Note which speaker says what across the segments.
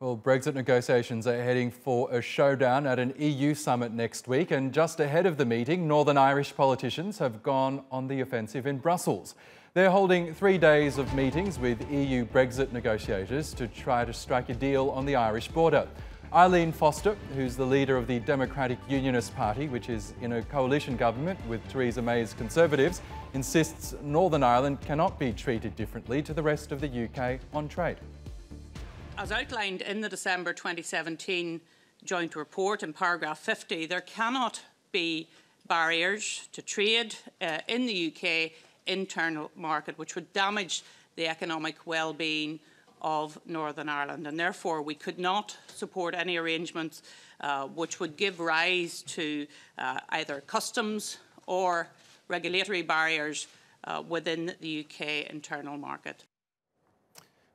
Speaker 1: Well, Brexit negotiations are heading for a showdown at an EU summit next week, and just ahead of the meeting, Northern Irish politicians have gone on the offensive in Brussels. They're holding 3 days of meetings with EU Brexit negotiators to try to strike a deal on the Irish border. Eileen Foster, who's the leader of the Democratic Unionist Party, which is in a coalition government with Theresa May's Conservatives, insists Northern Ireland cannot be treated differently to the rest of the UK on trade.
Speaker 2: As outlined in the December 2017 joint report in paragraph 50, there cannot be barriers to trade in the UK internal market which would damage the economic well-being of Northern Ireland, and therefore we could not support any arrangements which would give rise to either customs or regulatory barriers within the UK internal market.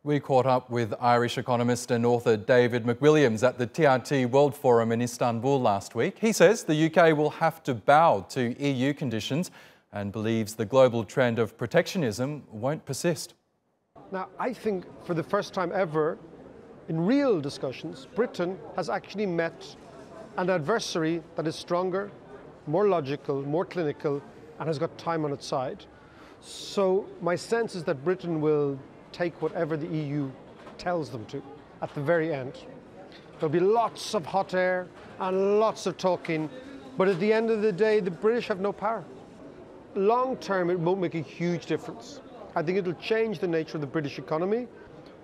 Speaker 1: We caught up with Irish economist and author David McWilliams at the TRT World Forum in Istanbul last week. He says the UK will have to bow to EU conditions and believes the global trend of protectionism won't persist.
Speaker 3: Now, I think for the first time ever, in real discussions, Britain has actually met an adversary that is stronger, more logical, more clinical, and has got time on its side. So my sense is that Britain will take whatever the EU tells them to at the very end. There'll be lots of hot air and lots of talking, but at the end of the day, the British have no power. Long term, it won't make a huge difference. I think it'll change the nature of the British economy,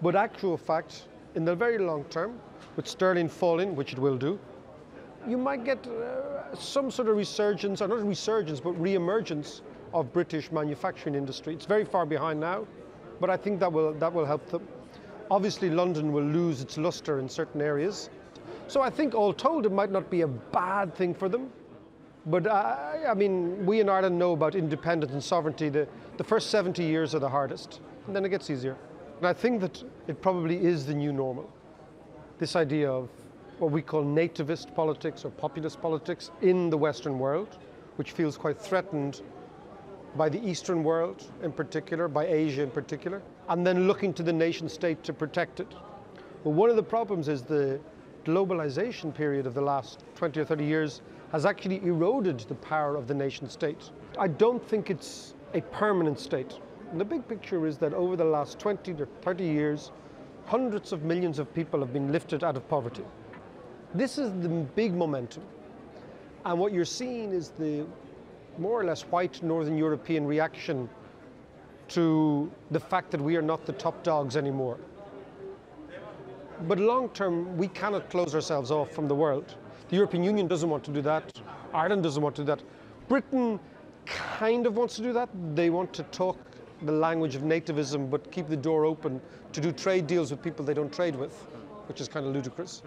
Speaker 3: but actual fact, in the very long term, with sterling falling, which it will do, you might get some sort of resurgence, or not resurgence, but re-emergence of British manufacturing industry. It's very far behind now, but I think that will help them. Obviously, London will lose its luster in certain areas. So I think all told, it might not be a bad thing for them. But I mean, we in Ireland know about independence and sovereignty. The first 70 years are the hardest, and then it gets easier. And I think that it probably is the new normal. This idea of what we call nativist politics or populist politics in the Western world, which feels quite threatened by the Eastern world in particular, by Asia in particular, and then looking to the nation state to protect it. Well, one of the problems is the globalization period of the last 20 or 30 years has actually eroded the power of the nation state. I don't think it's a permanent state. And the big picture is that over the last 20 to 30 years, hundreds of millions of people have been lifted out of poverty. This is the big momentum. And what you're seeing is the more or less white Northern European reaction to the fact that we are not the top dogs anymore. But long term, we cannot close ourselves off from the world. The European Union doesn't want to do that. Ireland doesn't want to do that. Britain kind of wants to do that. They want to talk the language of nativism, but keep the door open to do trade deals with people they don't trade with, which is kind of ludicrous.